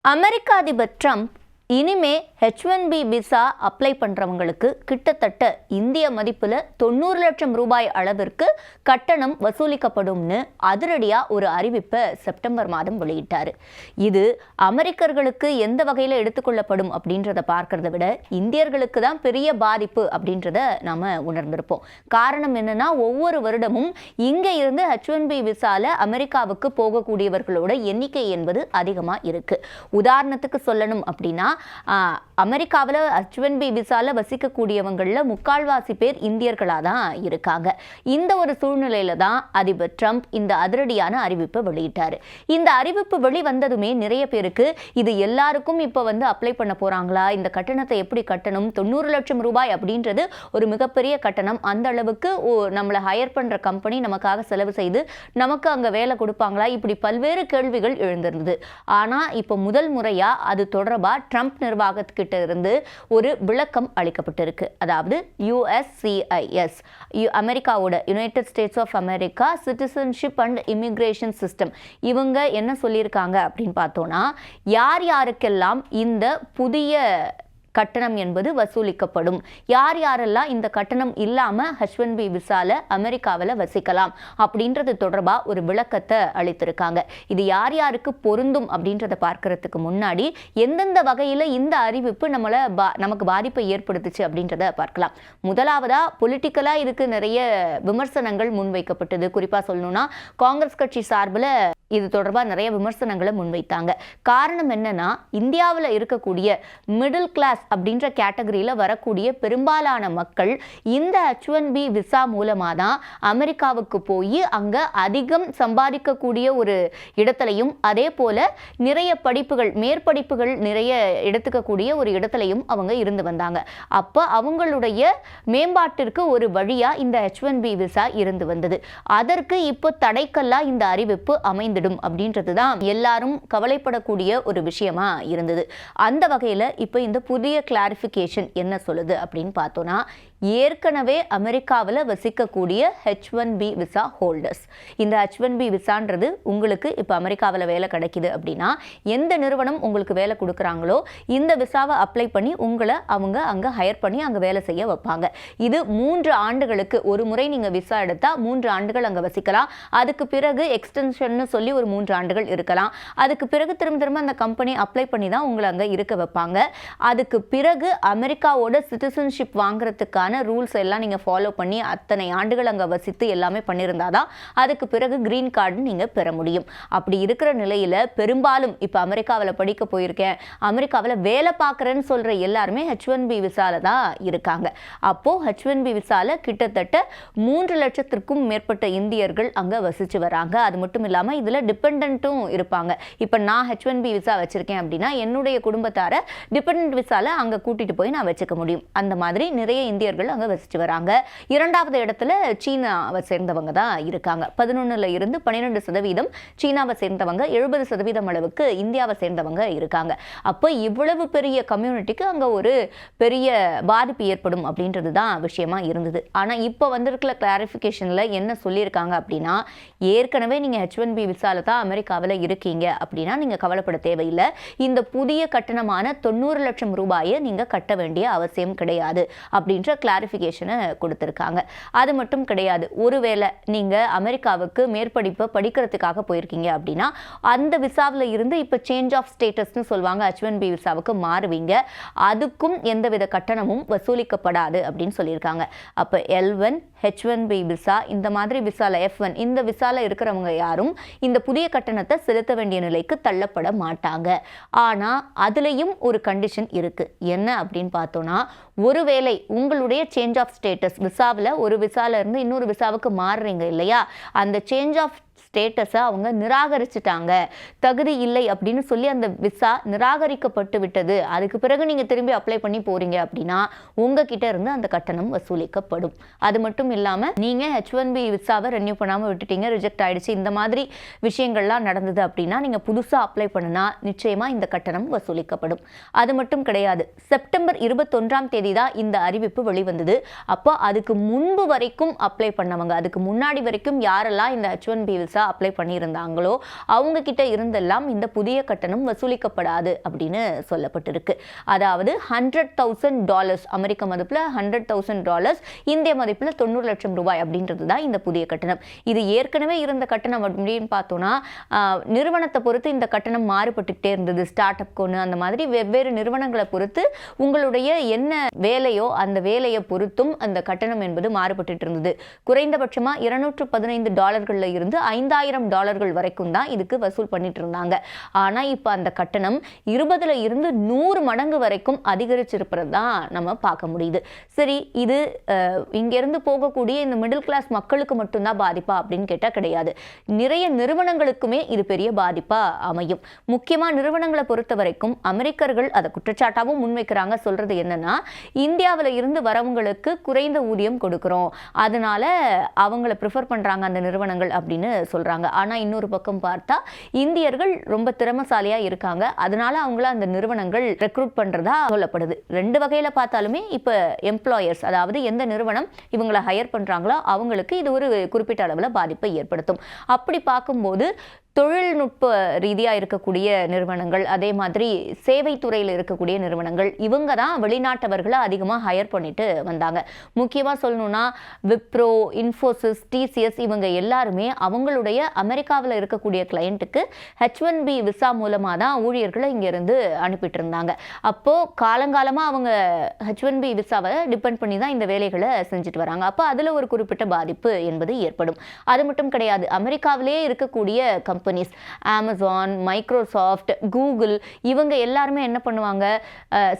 அமெரிக்க அதிபர் ட்ரம்ப் இனிமே H1B visa apply பண்ணுறவங்களுக்கு கிட்டத்தட்ட இந்திய மதிப்பில் 90 லட்சம் ரூபாய் அளவிற்கு கட்டணம் வசூலிக்கப்படும்னு அதிரடியாக ஒரு அறிவிப்பை செப்டம்பர் மாதம் வெளியிட்டார். இது அமெரிக்கர்களுக்கு எந்த வகையில் எடுத்துக்கொள்ளப்படும் அப்படின்றத பார்க்கறத விட இந்தியர்களுக்கு தான் பெரிய பாதிப்பு அப்படின்றத நாம் உணர்ந்திருப்போம். காரணம் என்னன்னா, ஒவ்வொரு வருடமும் இங்கே இருந்து H1B விசால அமெரிக்காவுக்கு போகக்கூடியவர்களோட எண்ணிக்கை என்பது அதிகமாக இருக்கு. உதாரணத்துக்கு சொல்லணும் அப்படின்னா, அமெரிக்காவில் H1B விசால வசிக்கக்கூடியவங்களில் முக்கால்வாசி பேர் இந்தியர்களாக தான் இருக்காங்க. இந்த ஒரு சூழ்நிலையில தான் அதிபர் ட்ரம்ப் இந்த அதிரடியான அறிவிப்பை வெளியிட்டார். இந்த அறிவிப்பு வெளிவந்ததுமே நிறைய பேருக்கு இது எல்லாருக்கும் இப்போ அப்ளை பண்ண போறாங்களா, இந்த கட்டணத்தை எப்படி கட்டணும், 90 லட்சம் ரூபாய் அப்படின்றது ஒரு மிகப்பெரிய கட்டணம், அந்த அளவுக்கு நம்மளை ஹையர் பண்ற கம்பெனி நமக்காக செலவு செய்து நமக்கு அங்கே வேலை கொடுப்பாங்களா, இப்படி பல்வேறு கேள்விகள் எழுந்திருந்தது. ஆனால் இப்போ முதல் முறையா அது தொடர்பாக ட்ரம்ப் நிர்வாகத்துக்கிட்ட இருந்து ஒரு விளக்கம் அளிக்கப்பட்டிருக்கு. அதாவது USCIS, அமெரிக்காவோட United States of America citizenship and immigration system, இவங்க என்ன சொல்லியிருக்காங்க அப்படின்னு பார்த்தோம்னா, யார் யாருக்கெல்லாம் இந்த புதிய கட்டணம் என்பது வசூலிக்கப்படும், யார் யாரெல்லாம் இந்த கட்டணம் இல்லாமல் H1B விசால அமெரிக்காவில் வசிக்கலாம் அப்படின்றது தொடர்பாக ஒரு விளக்கத்தை அளித்திருக்காங்க. இது யார் யாருக்கு பொருந்தும் அப்படின்றத பார்க்கறதுக்கு முன்னாடி எந்தெந்த வகையில் இந்த அறிவிப்பு நமக்கு பாதிப்பை ஏற்படுத்துச்சு அப்படின்றத பார்க்கலாம். முதலாவதா பொலிட்டிக்கலாக இதுக்கு நிறைய விமர்சனங்கள் முன்வைக்கப்பட்டது. குறிப்பாக சொல்லணும்னா, காங்கிரஸ் கட்சி சார்பில் இது தொடர்பாக நிறைய விமர்சனங்களை முன்வைத்தாங்க. காரணம் என்னன்னா, இந்தியாவில் இருக்கக்கூடிய மிடில் கிளாஸ் அப்படின்ற கேட்டகரியில் வரக்கூடிய பெரும்பாலான மக்கள் இந்த H1B விசா மூலமாக தான் அமெரிக்காவுக்கு போய் அங்கே அதிகம் சம்பாதிக்கக்கூடிய ஒரு இடத்துலையும், அதே போல நிறைய படிப்புகள், மேற்படிப்புகள் நிறைய எடுத்துக்கக்கூடிய ஒரு இடத்துலையும் அவங்க இருந்து வந்தாங்க. அப்போ அவங்களுடைய மேம்பாட்டிற்கு ஒரு வழியா இந்த H1B விசா இருந்து வந்தது. அதற்கு இப்போ தடைக்கல்லா இந்த அறிவிப்பு அமைந்து அப்படின்றது தான் எல்லாரும் கவலைப்படக்கூடிய ஒரு விஷயமா இருந்தது. அந்த வகையில் இப்போ இந்த புதிய கிளாரிஃபிகேஷன் என்ன சொல்லுது அப்படின்னு பார்த்தோம்னா, ஏற்கனவே அமெரிக்காவில் வசிக்கக்கூடிய H1B விசா ஹோல்டர்ஸ், இந்த H1B விசான்றது உங்களுக்கு இப்போ அமெரிக்காவில் வேலை கிடைக்குது அப்படின்னா, எந்த நிறுவனம் உங்களுக்கு வேலை கொடுக்குறாங்களோ இந்த விசாவை அப்ளை பண்ணி உங்களை அவங்க அங்கே ஹையர் பண்ணி அங்கே வேலை செய்ய வைப்பாங்க. இது 3 ஆண்டுகளுக்கு ஒரு முறை நீங்கள் விசா எடுத்தால் 3 ஆண்டுகள் அங்கே வசிக்கலாம். அதுக்கு பிறகு எக்ஸ்டென்ஷன் சொல்லி ஒரு 3 ஆண்டுகள் இருக்கலாம். அதுக்கு பிறகு திரும்ப அந்த கம்பெனி அப்ளை பண்ணி தான் உங்களை அங்கே இருக்க வைப்பாங்க. அதுக்கு பிறகு அமெரிக்காவோட சிட்டிசன்ஷிப் வாங்குறதுக்கான ரூல்ஸ் எல்லாம் நீங்க ஃபாலோ பண்ணி அத்தனை ஆண்டுகள் அங்க வசித்து எல்லாமே பண்ணியிருந்தாதான் அதுக்கு பிறகு கிரீன் கார்டு நீங்க பெற முடியும். அப்படி இருக்கிற நிலையில பெரும்பாலும் இப்ப அமெரிக்காவில் படிக்க போயிருக்கேன், அமெரிக்காவில் வேலை பார்க்குறேன்னு சொல்ற எல்லாருமே H1B விசால தான் இருக்காங்க. அப்போ H1B விசால கிட்டத்தட்ட 3 லட்சத்திற்கும் மேற்பட்ட இந்தியர்கள் அங்க வசிச்சு வராங்க. அது மட்டும் இல்லாம இதுல டிபெண்டன்ட்டும் இருப்பாங்க. இப்ப நான் H1B விசா வச்சிருக்கேன் அப்படின்னா என்னுடைய குடும்பத்தார டிபெண்டன்ட் விசால அங்க கூட்டிட்டு போய் நான் வச்சுக்க முடியும். அந்த மாதிரி நிறைய இந்தியர்கள் அங்க வசிச்சு வராங்க. இரண்டாவது இடத்துல சீனாவை சேர்ந்தவங்க தான் இருக்காங்க. 11ல இருந்து 12% சீனாவை சேர்ந்தவங்க, 70% அளவுக்கு இந்தியாவை சேர்ந்தவங்க இருக்காங்க. அப்போ இவ்வளவு பெரிய கம்யூனிட்டிக்கு அங்க ஒரு பெரிய பாதிப்பு ஏற்படும் அப்படின்றது தான் விஷயமா இருந்தது. ஆனா இப்போ வந்திருக்கிற கிளாரிஃபிகேஷன்ல என்ன சொல்லியிருக்காங்க அப்படின்னா, ஏற்கனவே நீங்க H1B விசால தான் அமெரிக்காவில் இருக்கீங்க அப்படின்னா நீங்க கவலைப்பட தேவையில்லை. இந்த புதிய கட்டணமான 90 லட்சம் ரூபாயை நீங்க கட்ட வேண்டிய அவசியம் கிடையாது அப்படின்ற கிளாரிஃபிகேஷனை கொடுத்திருக்காங்க. அது மட்டும் கிடையாது, ஒருவேளை நீங்க அமெரிக்காவுக்கு மேற்படிப்பை படிக்கிறதுக்காக போயிருக்கீங்க அப்படின்னா அந்த விசாவில் இருந்து இப்போ சேஞ்ச் ஆஃப் ஸ்டேட்டஸ்னு சொல்லுவாங்க, H1B விசாவுக்கு மாறுவீங்க. அதுக்கும் எந்தவித கட்டணமும் வசூலிக்கப்படாது அப்படின்னு சொல்லியிருக்காங்க. அப்போ L1, H1B விசா, இந்த மாதிரி விசால F1, இந்த விசால இருக்கிறவங்க யாரும் இந்த புதிய கட்டணத்தை செலுத்த வேண்டிய நிலைக்கு தள்ளப்பட மாட்டாங்க. ஆனா அதுலயும் ஒரு கண்டிஷன் இருக்கு. என்ன அப்படின்னு பார்த்தோம்னா, ஒருவேளை உங்களுடைய சேஞ்ச் ஆஃப் ஸ்டேட்டஸ் விசாவில் ஒரு விசால இருந்து இன்னொரு விசாவுக்கு மாறுறீங்க இல்லையா, அந்த சேஞ்ச் ஆஃப் ஸ்டேட்டஸை அவங்க நிராகரிச்சுட்டாங்க, தகுதி இல்லை அப்படின்னு சொல்லி அந்த விசா நிராகரிக்கப்பட்டு விட்டது, அதுக்கு பிறகு நீங்கள் திரும்பி அப்ளை பண்ணி போறீங்க அப்படின்னா உங்ககிட்ட இருந்து அந்த கட்டணம் வசூலிக்கப்படும். அது மட்டும் இல்லாமல் நீங்கள் H1B விசாவை ரெனியூ பண்ணாமல் விட்டுட்டீங்க, ரிஜெக்ட் ஆயிடுச்சு, இந்த மாதிரி விஷயங்கள்லாம் நடந்தது அப்படின்னா நீங்கள் புதுசாக அப்ளை பண்ணினா நிச்சயமாக இந்த கட்டணம் வசூலிக்கப்படும். அது மட்டும் கிடையாது, செப்டம்பர் 21ஆம் தேதி தான் இந்த அறிவிப்பு வெளிவந்தது. அப்போ அதுக்கு முன்பு வரைக்கும் அப்ளை பண்ணவங்க, அதுக்கு முன்னாடி வரைக்கும் யாரெல்லாம் இந்த H1B விசா அப்ளை பண்ணியிருந்தாங்களோ அவங்க கிட்ட இருந்தெல்லாம் இந்த புதிய கட்டணம் வசூலிக்கப்படாது அப்படின்னு சொல்லப்பட்டிருக்கு. அதாவது $100,000 அமெரிக்க மதிப்பில் $100,000, இந்திய மதிப்பில் 90 லட்சம் ரூபாய் அப்படின்றது தான் இந்த புதிய கட்டணம். இது ஏற்கனவே இருந்த கட்டணம் அப்படின்னு பார்த்தோம்னா நிறுவனத்தை பொறுத்து இந்த கட்டணம் மாறுபட்டுக்கிட்டே இருந்தது. ஸ்டார்ட் அப் கொண்டு அந்த மாதிரி வெவ்வேறு நிறுவனங்களை பொறுத்து உங்களுடைய என்ன வேலையோ அந்த வேலையை பொறுத்தும் அந்த கட்டணம் என்பது மாறுபட்டு இருந்தது. குறைந்தபட்சமா $215 இருந்து $5,000 வரைக்கும் தான் இதுக்கு வசூல் பண்ணிட்டு இருந்தாங்க. ஆனா இப்ப அந்த கட்டணம் 20 இருந்து 100 மடங்கு வரைக்கும் அதிகரிச்சிருப்பது தான் நம்ம பார்க்க முடியுது. சரி, இது இங்க இருந்து போகக்கூடிய இந்த மிடில் கிளாஸ் மக்களுக்கு மட்டும்தான் பாதிப்பா அப்படின்னு கேட்டா கிடையாது. நிறைய நிறுவனங்களுக்குமே இது பெரிய பாதிப்பா அமையும். முக்கியமா நிறுவனங்களை பொறுத்த வரைக்கும் அமெரிக்கர்கள் அதை குற்றச்சாட்டாவும் முன்வைக்கிறாங்க. சொல்றது என்னன்னா, இந்தியாவில இருந்து வரவங்களுக்கு குறைந்த ஊதியம் கொடுக்கிறோம், அதனால அவங்கள ப்ரிஃபர் பண்றாங்க அந்த நிறுவனங்கள் அப்படின்னு சொல்றாங்க. ஆனா இன்னொரு பக்கம் பார்த்தா இந்தியர்கள் ரொம்ப திறமைசாலியா இருக்காங்க, அதனால அவங்கள அந்த நிறுவனங்கள் ரெக்ரூட் பண்றதா சொல்லப்படுது. ரெண்டு வகையில பார்த்தாலுமே இப்ப எம்ப்ளாயர்ஸ், அதாவது எந்த நிறுவனம் இவங்களை ஹையர் பண்றாங்களோ அவங்களுக்கு இது ஒரு குறிப்பிட்ட அளவில் பாதிப்பை ஏற்படுத்தும். அப்படி பார்க்கும்போது தொழில்நுட்ப ரீதியாக இருக்கக்கூடிய நிறுவனங்கள், அதே மாதிரி சேவை துறையில் இருக்கக்கூடிய நிறுவனங்கள், இவங்க தான் வெளிநாட்டவர்களை அதிகமாக ஹையர் பண்ணிட்டு வந்தாங்க. முக்கியமாக சொல்லணும்னா விப்ரோ, இன்ஃபோசிஸ், டிசிஎஸ் இவங்க எல்லாருமே அவங்களுடைய அமெரிக்காவில் இருக்கக்கூடிய கிளையண்ட்டுக்கு H1B விசா மூலமாக தான் ஊழியர்களை இங்கேருந்து அனுப்பிட்டு இருந்தாங்க. அப்போது காலங்காலமாக அவங்க H1B விசாவை டிபெண்ட் பண்ணி தான் இந்த வேலைகளை செஞ்சுட்டு வராங்க. அப்போ அதில் ஒரு குறிப்பிட்ட பாதிப்பு என்பது ஏற்படும். அது மட்டும் கிடையாது, அமெரிக்காவிலேயே இருக்கக்கூடிய கம்பெனிஸ் அமேசான், மைக்ரோசாஃப்ட், கூகுள் இவங்க எல்லாருமே என்ன பண்ணுவாங்க,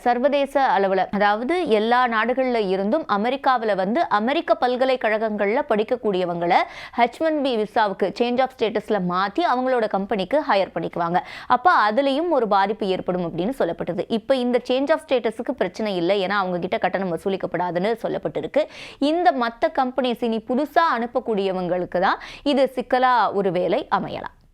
சர்வதேச அளவில், அதாவது எல்லா நாடுகளில் இருந்தும் அமெரிக்காவில் வந்து அமெரிக்க பல்கலைக்கழகங்களில் படிக்கக்கூடியவங்களை H1B விசாவுக்கு சேஞ்ச் ஆஃப் ஸ்டேட்டஸில் மாற்றி அவங்களோட கம்பெனிக்கு ஹையர் பண்ணிக்குவாங்க. அப்போ அதுலேயும் ஒரு பாதிப்பு ஏற்படும் அப்படின்னு சொல்லப்பட்டது. இப்போ இந்த சேஞ்ச் ஆஃப் ஸ்டேட்டஸுக்கு பிரச்சனை இல்லை, ஏன்னா அவங்க கிட்ட கட்டணம் வசூலிக்கப்படாதுன்னு சொல்லப்பட்டிருக்கு. இந்த மற்ற கம்பெனிஸ் இனி புதுசாக அனுப்பக்கூடியவங்களுக்கு தான் இது சிக்கலா ஒரு வேலை அமையலாம்.